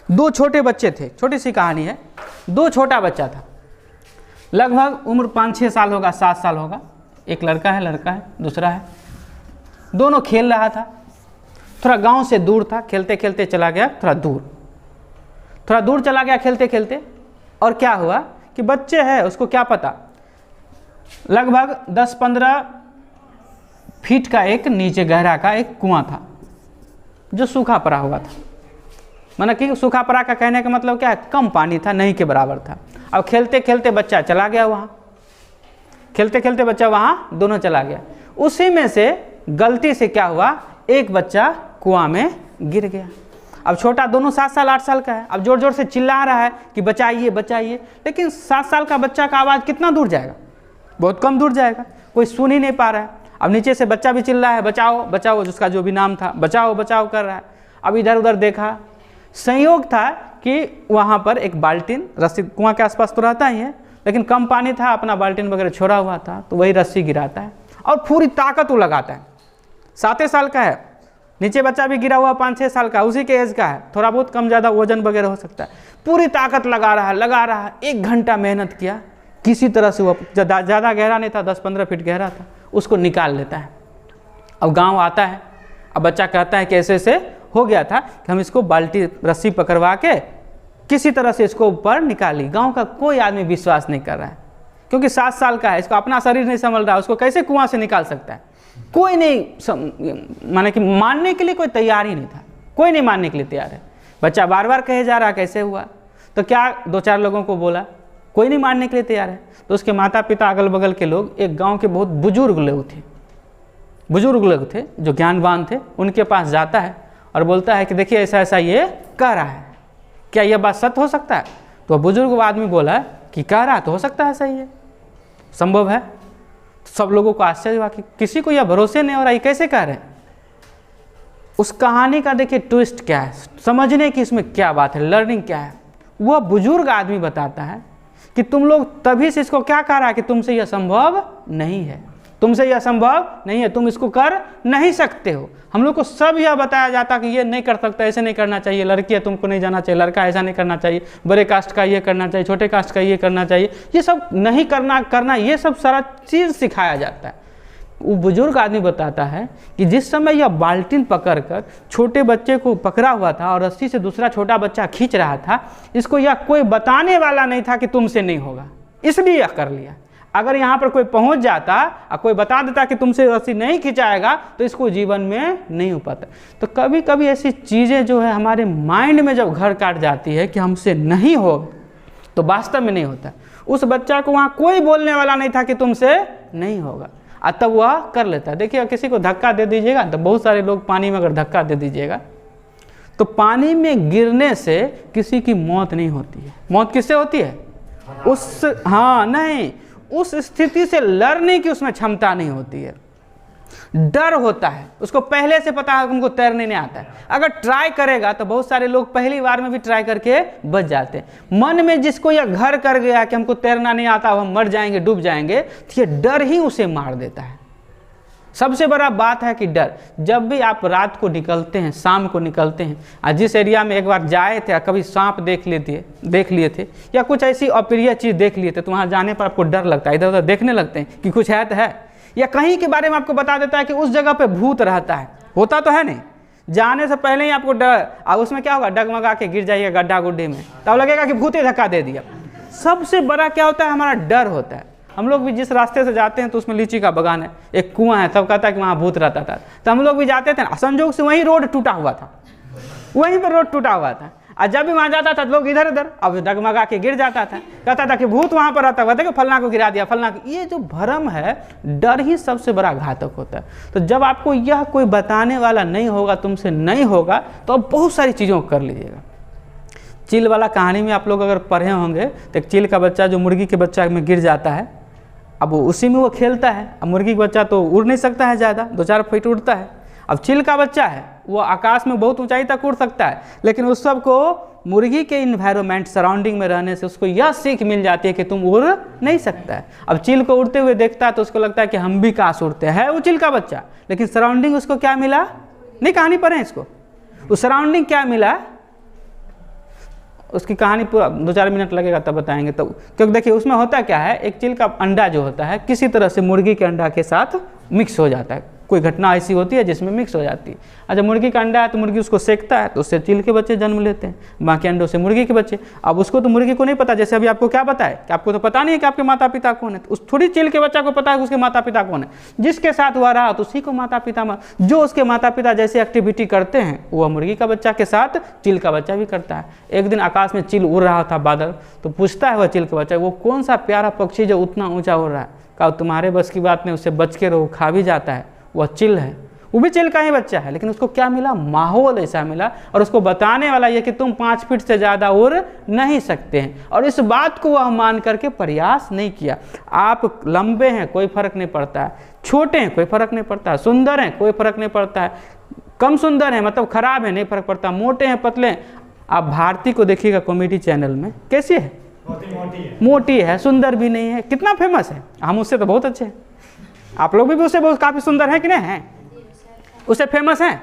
दो छोटे बच्चे थे, छोटी सी कहानी है। दो छोटा बच्चा था, लगभग उम्र 5-6 साल होगा, 7 साल होगा। एक लड़का है, दूसरा है। दोनों खेल रहा था, थोड़ा गांव से दूर था, खेलते खेलते चला गया थोड़ा दूर चला गया खेलते खेलते। और क्या हुआ कि बच्चे हैं, उसको क्या पता, लगभग 10-15 फीट का एक नीचे गहरा का एक कुआं था जो सूखा पड़ा हुआ था। माना कि सूखा पड़ा का कहने का मतलब क्या है, कम पानी था, नहीं के बराबर था। अब खेलते खेलते बच्चा चला गया वहाँ, खेलते खेलते बच्चा वहाँ दोनों चला गया। उसी में से गलती से क्या हुआ, एक बच्चा कुआं में गिर गया। अब छोटा दोनों 7 साल 8 साल का है, अब जोर जोर से चिल्ला रहा है कि बचाइए बचाइए, लेकिन 7 साल का बच्चा का आवाज़ कितना दूर जाएगा, बहुत कम दूर जाएगा, कोई सुन ही नहीं पा रहा है। अब नीचे से बच्चा भी चिल्ला है बचाओ बचाओ, जिसका जो भी नाम था बचाओ बचाओ कर रहा है। अब इधर उधर देखा, संयोग था कि वहाँ पर एक बाल्टीन, रस्सी कुआं के आसपास तो रहता ही है, लेकिन कम पानी था, अपना बाल्टीन वगैरह छोड़ा हुआ था, तो वही रस्सी गिराता है और पूरी ताकत वो लगाता है। 7 साल का है, नीचे बच्चा भी गिरा हुआ 5-6 साल का, उसी के एज का है, थोड़ा बहुत कम ज़्यादा वजन वगैरह हो सकता है। पूरी ताकत लगा रहा है। 1 घंटा मेहनत किया, किसी तरह से वो ज़्यादा गहरा नहीं था, 10-15 फीट गहरा था, उसको निकाल लेता है। अब गांव आता है, अब बच्चा कहता है कि ऐसे ऐसे हो गया था कि हम इसको बाल्टी रस्सी पकड़वा के किसी तरह से इसको ऊपर निकाली। गांव का कोई आदमी विश्वास नहीं कर रहा है, क्योंकि 7 साल का है, इसको अपना शरीर नहीं संभल रहा है, उसको कैसे कुआं से निकाल सकता है। कोई नहीं माने कि मानने के लिए कोई तैयार ही नहीं था, कोई नहीं मानने के लिए तैयार है। बच्चा बार बार कहे जा रहा कैसे हुआ, तो क्या 2-4 लोगों को बोला, कोई नहीं मानने के लिए तैयार है। तो उसके माता पिता, अगल बगल के लोग, एक गांव के बहुत बुजुर्ग लोग थे जो ज्ञानवान थे, उनके पास जाता है और बोलता है कि देखिए ऐसा ऐसा ये कह रहा है, क्या यह बात सत्य हो सकता है। तो बुजुर्ग आदमी बोला कि कह रहा तो हो सकता है, सही है, संभव है। तो सब लोगों को आश्चर्य हुआ कि किसी को यह भरोसे नहीं हो रहा, ये कैसे कह रहे हैं। उस कहानी का देखिए ट्विस्ट क्या है, समझने की इसमें क्या बात है, लर्निंग क्या है। वह बुजुर्ग आदमी बताता है कि तुम लोग तभी से इसको क्या कह रहा है कि तुमसे यह संभव नहीं है, तुमसे यह संभव नहीं है, तुम इसको कर नहीं सकते हो। हम लोग को सब यह बताया जाता कि ये नहीं कर सकता, ऐसे नहीं करना चाहिए, लड़की है तुमको नहीं जाना चाहिए, लड़का ऐसा नहीं करना चाहिए, बड़े कास्ट का ये करना चाहिए, छोटे कास्ट का ये करना चाहिए, ये सब नहीं करना ये सब सारा चीज़ सिखाया जाता है। वो बुजुर्ग आदमी बताता है कि जिस समय यह बाल्टीन पकड़कर छोटे बच्चे को पकड़ा हुआ था और रस्सी से दूसरा छोटा बच्चा खींच रहा था, इसको यह कोई बताने वाला नहीं था कि तुमसे नहीं होगा, इसलिए यह कर लिया। अगर यहाँ पर कोई पहुँच जाता और कोई बता देता कि तुमसे रस्सी नहीं खिंचाएगा, तो इसको जीवन में नहीं हो पाता। तो कभी कभी ऐसी चीज़ें जो है हमारे माइंड में जब घर काट जाती है कि हमसे नहीं हो, तो वास्तव में नहीं होता। उस बच्चा को वहाँ कोई बोलने वाला नहीं था कि तुमसे नहीं होगा, तब वह कर लेता है। देखिए किसी को धक्का दे दीजिएगा, तो बहुत सारे लोग पानी में अगर धक्का दे दीजिएगा, तो पानी में गिरने से किसी की मौत नहीं होती है। मौत किससे होती है? नहीं, उस स्थिति से लड़ने की उसमें क्षमता नहीं होती है, डर होता है। उसको पहले से पता है उनको तैरने नहीं आता है, अगर ट्राई करेगा तो बहुत सारे लोग पहली बार में भी ट्राई करके बच जाते हैं। मन में जिसको यह घर कर गया कि हमको तैरना नहीं आता, हम मर जाएंगे, डूब जाएंगे, तो ये डर ही उसे मार देता है। सबसे बड़ा बात है कि डर। जब भी आप रात को निकलते हैं, शाम को निकलते हैं, और जिस एरिया में एक बार जाए थे, कभी सांप देख लिए थे या कुछ ऐसी अप्रिय चीज़ देख लिए थे, तो वहाँ जाने पर आपको डर लगता है, इधर उधर देखने लगते हैं कि कुछ है तो है, या कहीं के बारे में आपको बता देता है कि उस जगह पे भूत रहता है, होता तो है नहीं, जाने से पहले ही आपको डर। अब उसमें क्या होगा, डगमगा के गिर जाइएगा गड्ढा गुड्ढे में, तब लगेगा कि भूत ही धक्का दे दिया। सबसे बड़ा क्या होता है, हमारा डर होता है। हम लोग भी जिस रास्ते से जाते हैं तो उसमें लीची का बागान है, एक कुआं है, तब कहता है कि वहाँ भूत रहता था, तो हम लोग भी जाते थे। संजोग से वहीं रोड टूटा हुआ था, वहीं पर रोड टूटा हुआ था, और जब भी वहाँ जाता था तो लोग इधर उधर अब डगमगा के गिर जाता था, कहता था कि भूत वहाँ पर रहता हुआ, देखो फलना को गिरा दिया, फलना को। ये जो भ्रम है, डर ही सबसे बड़ा घातक होता है। तो जब आपको यह कोई बताने वाला नहीं होगा, तुमसे नहीं होगा, तो आप बहुत सारी चीज़ों को कर लीजिएगा। चील वाला कहानी में आप लोग अगर पढ़े होंगे, तो एक चील का बच्चा जो मुर्गी के बच्चा में गिर जाता है, अब उसी में वो खेलता है। अब मुर्गी का बच्चा तो उड़ नहीं सकता है, ज़्यादा 2-4 फीट उड़ता है। अब चील का बच्चा है, वो आकाश में बहुत ऊंचाई तक उड़ सकता है, लेकिन उस सब को मुर्गी के इन्वायरमेंट सराउंडिंग में रहने से उसको यह सीख मिल जाती है कि तुम उड़ नहीं सकता है। अब चील को उड़ते हुए देखता है तो उसको लगता है कि हम भी काश उड़ते हैं, वो चील का बच्चा, लेकिन सराउंडिंग उसको क्या मिला, नहीं कहानी पढ़े इसको, उस सराउंडिंग क्या मिला, उसकी कहानी पूरा 2-4 मिनट लगेगा तब बताएंगे। तो क्योंकि देखिए उसमें होता क्या है, एक चील का अंडा जो होता है किसी तरह से मुर्गी के अंडा के साथ मिक्स हो जाता है, कोई घटना ऐसी होती है जिसमें मिक्स हो जाती है। अच्छा, मुर्गी का अंडा है तो मुर्गी उसको सेकता है तो उससे चील के बच्चे जन्म लेते हैं, बाकी अंडों से मुर्गी के बच्चे। अब उसको तो मुर्गी को नहीं पता, जैसे अभी आपको क्या पता है कि आपको तो पता नहीं है कि आपके माता पिता कौन है, तो उस थोड़ी चील के बच्चा को पता है कि उसके माता पिता कौन है। जिसके साथ वह रहा तो उसी को माता पिता, जो उसके माता पिता जैसे एक्टिविटी करते हैं वह मुर्गी का बच्चा के साथ चील का बच्चा भी करता है। एक दिन आकाश में चील उड़ रहा था बादल, तो पूछता है वह चील का बच्चा, वो कौन सा प्यारा पक्षी जो उतना ऊँचा उड़ रहा है? कहा तुम्हारे बस की बात नहीं, उससे बच के रहो, खा भी जाता है। वह चील है, वो भी चील का ही बच्चा है, लेकिन उसको क्या मिला? माहौल ऐसा मिला, और उसको बताने वाला ये कि तुम 5 फीट से ज़्यादा उड़ नहीं सकते हैं, और इस बात को वह मान करके प्रयास नहीं किया। आप लंबे हैं कोई फर्क नहीं पड़ता है, छोटे हैं कोई फर्क नहीं पड़ता है, सुंदर हैं कोई फर्क नहीं पड़ता है, कम सुंदर हैं मतलब खराब है नहीं फर्क पड़ता, मोटे हैं पतले हैं। आप भारती को देखिएगा कॉमेडी चैनल में, कैसी है? मोटी है, सुंदर भी नहीं है, कितना फेमस है। हम उससे तो बहुत अच्छे हैं, आप लोग भी उससे बहुत काफ़ी सुंदर हैं कि नहीं हैं? उससे फेमस हैं,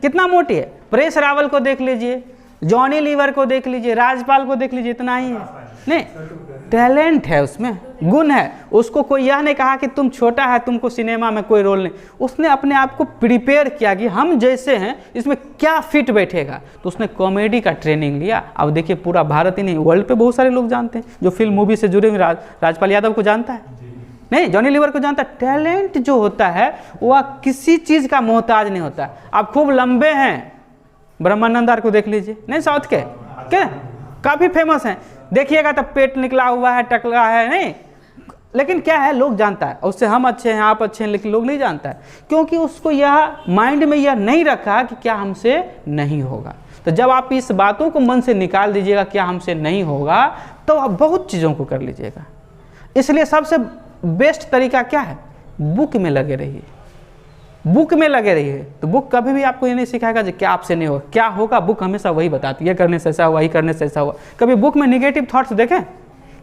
कितना मोटी है। परेश रावल को देख लीजिए, जॉनी लीवर को देख लीजिए, राजपाल को देख लीजिए, इतना ही है। नहीं, टैलेंट है उसमें, गुण है। उसको कोई यह नहीं कहा कि तुम छोटा है तुमको सिनेमा में कोई रोल नहीं, उसने अपने आप को प्रिपेयर किया कि हम जैसे हैं इसमें क्या फिट बैठेगा, तो उसने कॉमेडी का ट्रेनिंग लिया। अब देखिए पूरा भारत ही नहीं, वर्ल्ड पे बहुत सारे लोग जानते हैं जो फिल्म मूवी से जुड़े हुए। राजपाल यादव को जानता है नहीं, जॉनी लीवर को जानता है। टैलेंट जो होता है वह किसी चीज़ का मोहताज नहीं होता। आप खूब लंबे हैं, ब्रह्मानंदार को देख लीजिए, नहीं साउथ के क्या काफ़ी फेमस हैं, देखिएगा तब पेट निकला हुआ है, टकला है, नहीं, लेकिन क्या है लोग जानता है, उससे हम अच्छे हैं आप अच्छे हैं, लेकिन लोग नहीं जानता है, क्योंकि उसको यह माइंड में यह नहीं रखा कि क्या हमसे नहीं होगा। तो जब आप इस बातों को मन से निकाल दीजिएगा क्या हमसे नहीं होगा, तो आप बहुत चीज़ों को कर लीजिएगा। इसलिए सबसे बेस्ट तरीका क्या है? बुक में लगे रहिए, बुक में लगे रहिए। तो बुक कभी भी आपको ये नहीं सिखाएगा कि क्या आपसे नहीं होगा, क्या होगा बुक हमेशा वही बताती है, करने से ऐसा हुआ, ही करने से ऐसा हुआ। कभी बुक में निगेटिव थॉट्स देखें,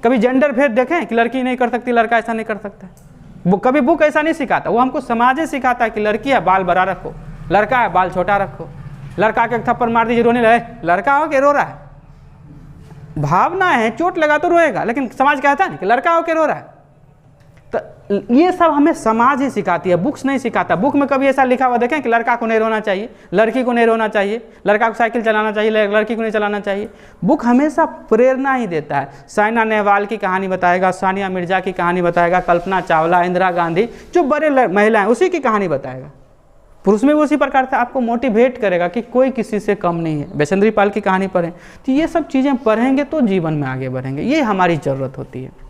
कभी जेंडर भेद देखें कि लड़की नहीं कर सकती लड़का ऐसा नहीं कर सकता है। कभी बुक ऐसा नहीं सिखाता, वो हमको समाज ही सिखाता है कि लड़की है बाल बड़ा रखो, लड़का है बाल छोटा रखो, लड़का के थप्पड़ मार दीजिए रोने लगे, लड़का हो के रो रहा है, भावना है, चोट लगा तो रोएगा, लेकिन समाज कहता है कि लड़का हो के रो रहा है। तो ये सब हमें समाज ही सिखाती है, बुक्स नहीं सिखाता। बुक में कभी ऐसा लिखा हुआ देखें कि लड़का को नहीं रोना चाहिए, लड़की को नहीं रोना चाहिए, लड़का को साइकिल चलाना चाहिए, लड़की को नहीं चलाना चाहिए। बुक हमेशा प्रेरणा ही देता है। साइना नेहवाल की कहानी बताएगा, सानिया मिर्जा की कहानी बताएगा, कल्पना चावला, इंदिरा गांधी, जो बड़े महिलाएं उसी की कहानी बताएगा। पुरुष में भी उसी प्रकार से आपको मोटिवेट करेगा कि कोई किसी से कम नहीं है। वैशेंद्री पाल की कहानी पढ़ें, तो ये सब चीज़ें पढ़ेंगे तो जीवन में आगे बढ़ेंगे, ये हमारी ज़रूरत होती है।